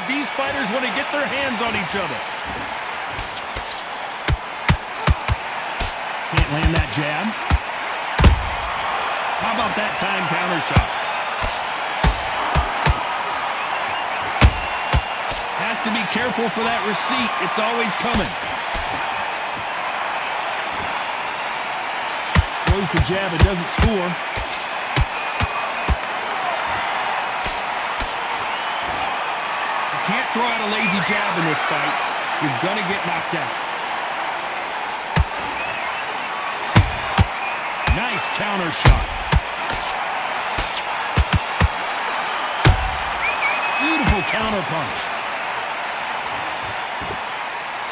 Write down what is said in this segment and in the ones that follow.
These fighters want to get their hands on each other. Can't land that jab. How about that time counter shot? Has to be careful for that receipt. It's always coming. Throws the jab and doesn't score. You can't throw out a lazy jab in this fight. You're going to get knocked out. Nice counter shot. Beautiful counter punch.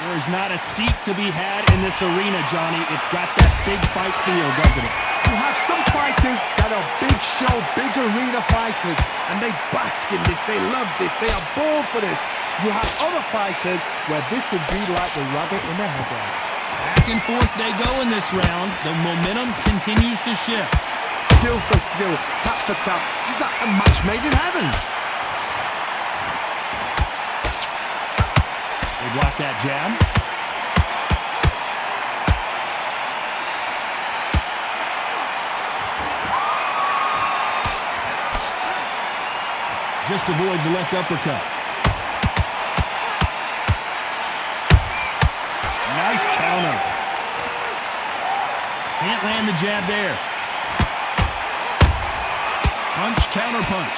There is not a seat to be had in this arena, Johnny. It's got that big fight feel, doesn't it? You have some fighters that are big show, big arena fighters, and they bask in this, they love this, they are born for this. You have other fighters where this would be like the rabbit in the headlights. Back and forth they go in this round. The momentum continues to shift. Skill for skill, tap for tap. Just like a match made in heaven. They block that jab. Just avoids the left uppercut. Nice counter. Can't land the jab there. Punch, counter punch.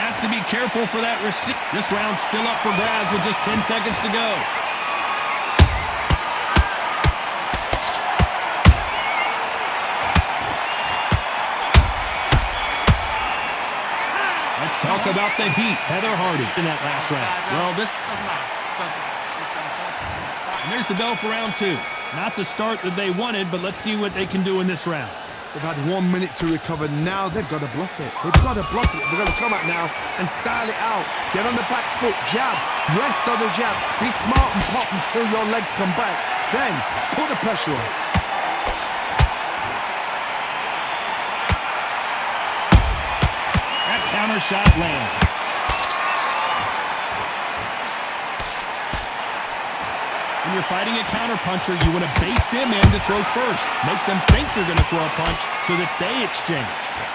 Has to be careful for that receipt. This round's still up for grabs with just 10 seconds to go. Let's talk about the heat. Heather Hardy in that last round. Well, and there's the bell for round 2. Not the start that they wanted, but let's see what they can do in this round. They've had 1 minute to recover. Now they've got to bluff it. They've got to bluff it. They've got to come out now and style it out. Get on the back foot, jab, rest on the jab. Be smart and pop until your legs come back. Then put the pressure on. That counter shot lands. When you're fighting a counterpuncher, you want to bait them in to throw first. Make them think they're going to throw a punch so that they exchange.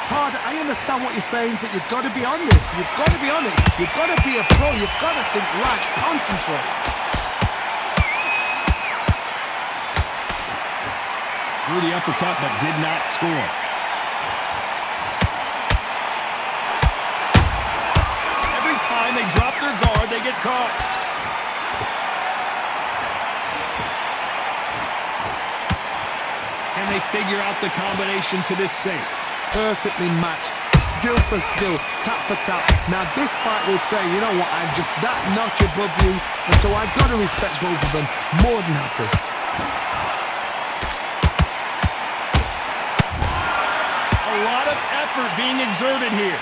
Todd, I understand what you're saying, but you've got to be honest. You've got to be honest. You've got to be a pro. You've got to think right. Concentrate. Threw the uppercut, but did not score. Every time they drop their guard, they get caught. Can they figure out the combination to this safe? Perfectly matched. Skill for skill. Tap for tap. Now this fight will say, you know what, I'm just that notch above you, and so I've got to respect both of them. More than happy. A lot of effort being exerted here.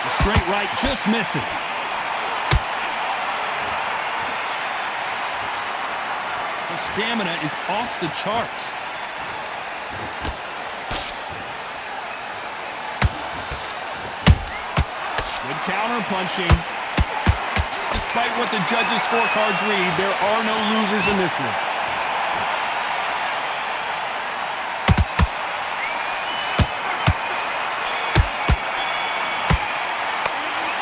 The straight right just misses. Their stamina is off the charts. Good counter punching. Despite what the judges' scorecards read, there are no losers in this one.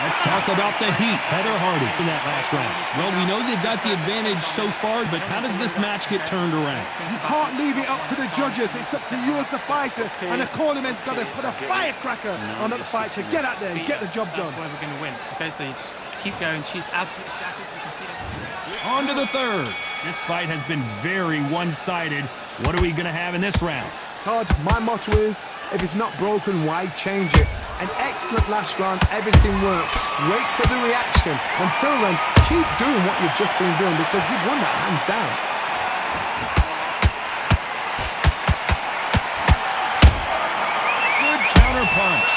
Let's talk about the heat. Heather Hardy in that last round. Well, we know they've got the advantage so far, but how does this match get turned around? You can't leave it up to the judges. It's up to you as the fighter, and the cornerman's got to put a firecracker on that fight to get out there and get the job done. That's why we're going to win. Okay, so you just keep going. She's absolutely shattered. You can see that. On to the third. This fight has been very one-sided. What are we going to have in this round? Todd, my motto is, if it's not broken, why change it? An excellent last round, everything worked. Wait for the reaction. Until then, keep doing what you've just been doing because you've won that hands down. Good counter punch.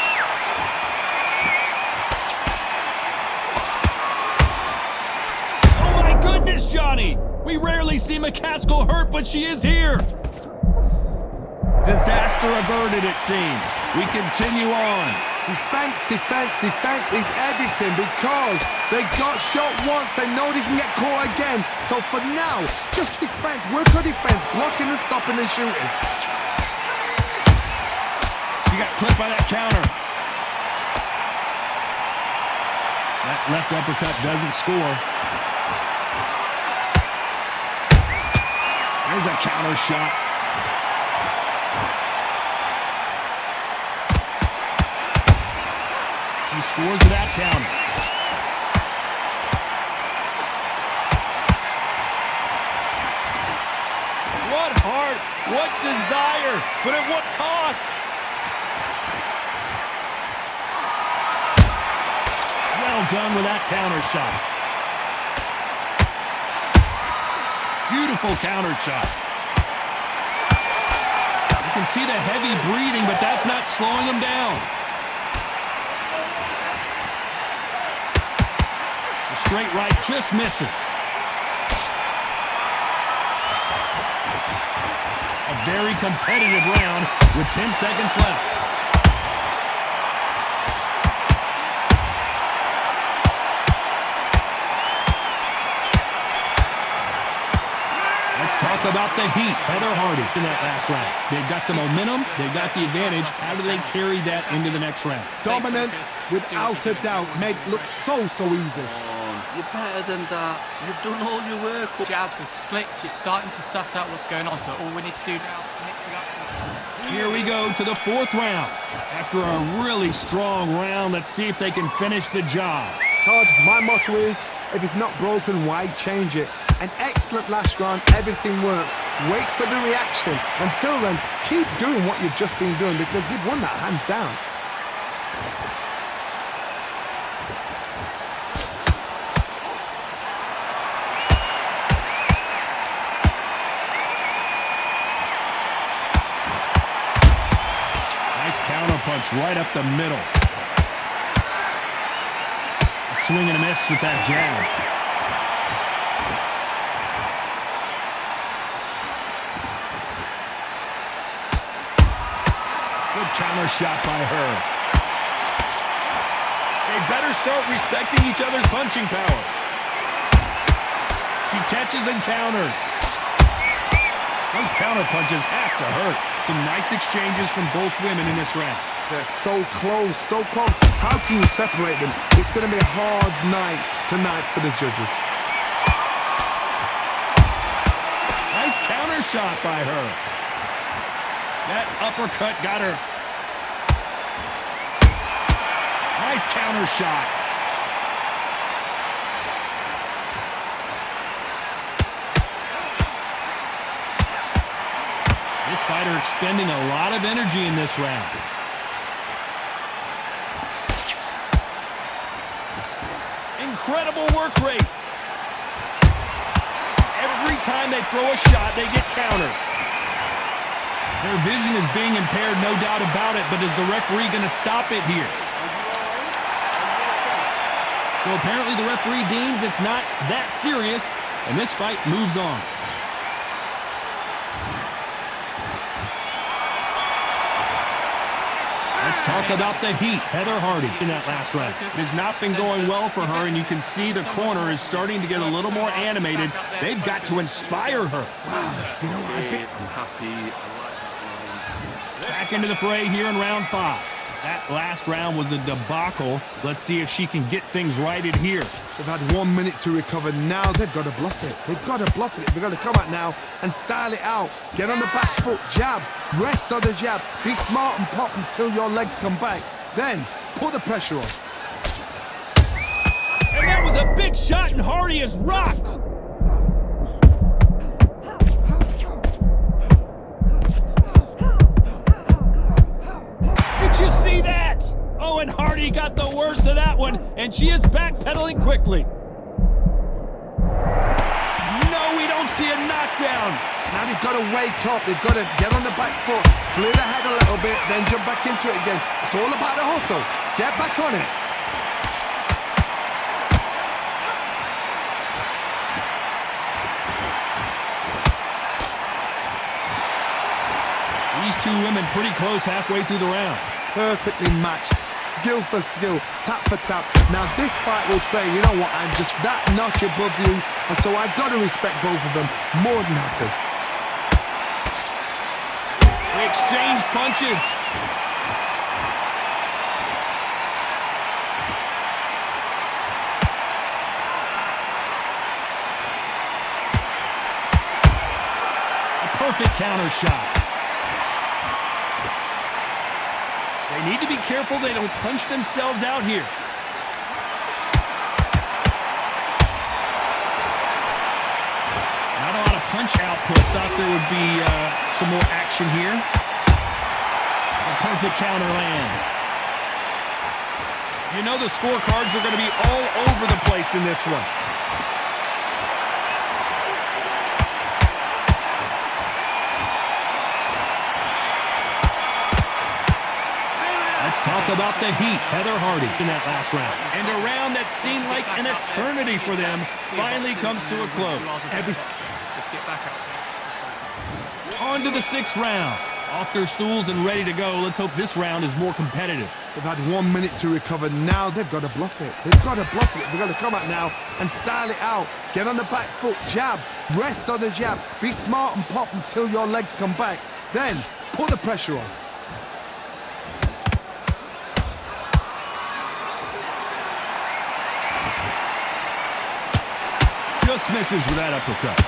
Oh my goodness, Johnny! We rarely see McCaskill hurt, but she is here. Disaster averted, it seems. We continue on. Defense, defense, defense is everything because they got shot once. They know they can get caught again. So for now, just defense. Work on defense, blocking and stopping and shooting. She got clipped by that counter. That left uppercut doesn't score. There's a counter shot. She scores with that counter. What heart, what desire, but at what cost? Well done with that counter shot. Beautiful counter shot. You can see the heavy breathing, but that's not slowing them down. The straight right just misses. A very competitive round with 10 seconds left. Let's talk about the heat. Heather Hardy in that last round. They've got the momentum. They've got the advantage. How do they carry that into the next round? Dominance, without a doubt, make look so easy. You're better than that. You've done all your work. Jabs are slick. She's starting to suss out what's going on. So all we need to do now, mix it up. Here we go to the fourth round. After a really strong round, let's see if they can finish the job. Todd, my motto is, if it's not broken, why change it? An excellent last round, everything works. Wait for the reaction. Until then, keep doing what you've just been doing because you've won that hands down. Nice counter punch right up the middle. A swing and a miss with that jab. Counter shot by her. They better start respecting each other's punching power. She catches and counters. Those counter punches have to hurt. Some nice exchanges from both women in this round. They're so close, so close. How can you separate them? It's going to be a hard night tonight for the judges. Nice counter shot by her. That uppercut got her. Nice counter shot. This fighter expending a lot of energy in this round. Incredible work rate. Every time they throw a shot, they get countered. Their vision is being impaired, no doubt about it, but is the referee going to stop it here? So apparently the referee deems it's not that serious, and this fight moves on. Let's talk about the heat. Heather Hardy in that last round. It has not been going well for her, and you can see the corner is starting to get a little more animated. They've got to inspire her. Wow, you know what? I'm happy. I like that one. Back into the fray here in round 5. That last round was a debacle. Let's see if she can get things righted here. They've had 1 minute to recover. Now they've got to bluff it. They've got to bluff it. They've got to come out now and style it out. Get on the back foot, jab, rest on the jab. Be smart and pop until your legs come back. Then put the pressure on. And that was a big shot, and Hardy is rocked. Did you see that? Oh, and Hardy got the worst of that one, and she is backpedaling quickly. No, we don't see a knockdown. Now they've got to wake up. They've got to get on the back foot, clear the head a little bit, then jump back into it again. It's all about the hustle. Get back on it. These two women pretty close halfway through the round. Perfectly matched, skill for skill, tap for tap. Now this fight will say, you know what, I'm just that notch above you, and so I've got to respect both of them. More than happy. They exchange punches. A perfect counter shot. They need to be careful they don't punch themselves out here. Not a lot of punch output. Thought there would be some more action here. A perfect counter lands. You know the scorecards are going to be all over the place in this one. Let's talk about the heat. Heather Hardy in that last round. And a round that seemed like an eternity for them finally comes to a close. Just get back up. On to the sixth round. Off their stools and ready to go. Let's hope this round is more competitive. They've had 1 minute to recover. Now they've got to bluff it. They've got to bluff it. They've got to come out now and style it out. Get on the back foot, jab, rest on the jab. Be smart and pop until your legs come back. Then put the pressure on. Just misses with that uppercut.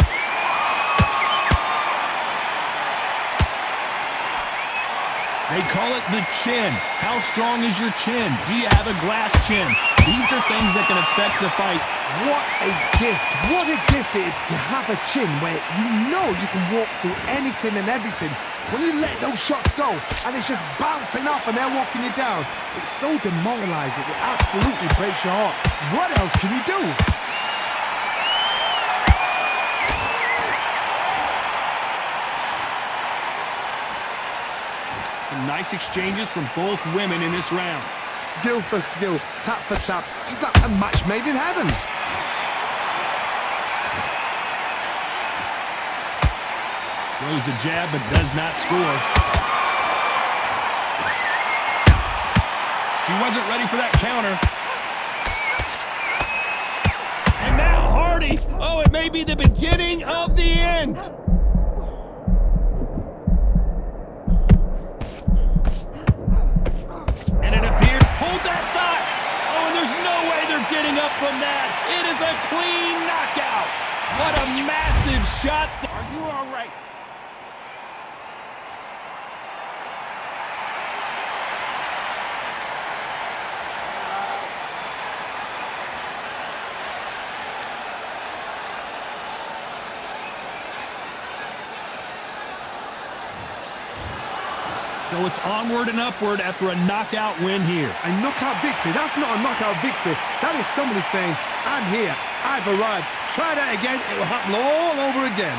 They call it the chin. How strong is your chin? Do you have a glass chin? These are things that can affect the fight. What a gift. What a gift it is to have a chin where you know you can walk through anything and everything. When you let those shots go and it's just bouncing off and they're walking you down, it's so demoralizing. It absolutely breaks your heart. What else can you do? Some nice exchanges from both women in this round. Skill for skill, tap for tap. Just like a match made in heaven. Throws the jab but does not score. She wasn't ready for that counter. And now Hardy. Oh, it may be the beginning of the end. And it appeared. Hold that thought. Oh, and there's no way they're getting up from that. It is a clean knockout. What a massive shot. Are you all right? So it's onward and upward after a knockout win here. A knockout victory? That's not a knockout victory. That is somebody saying, I'm here, I've arrived. Try that again, it will happen all over again.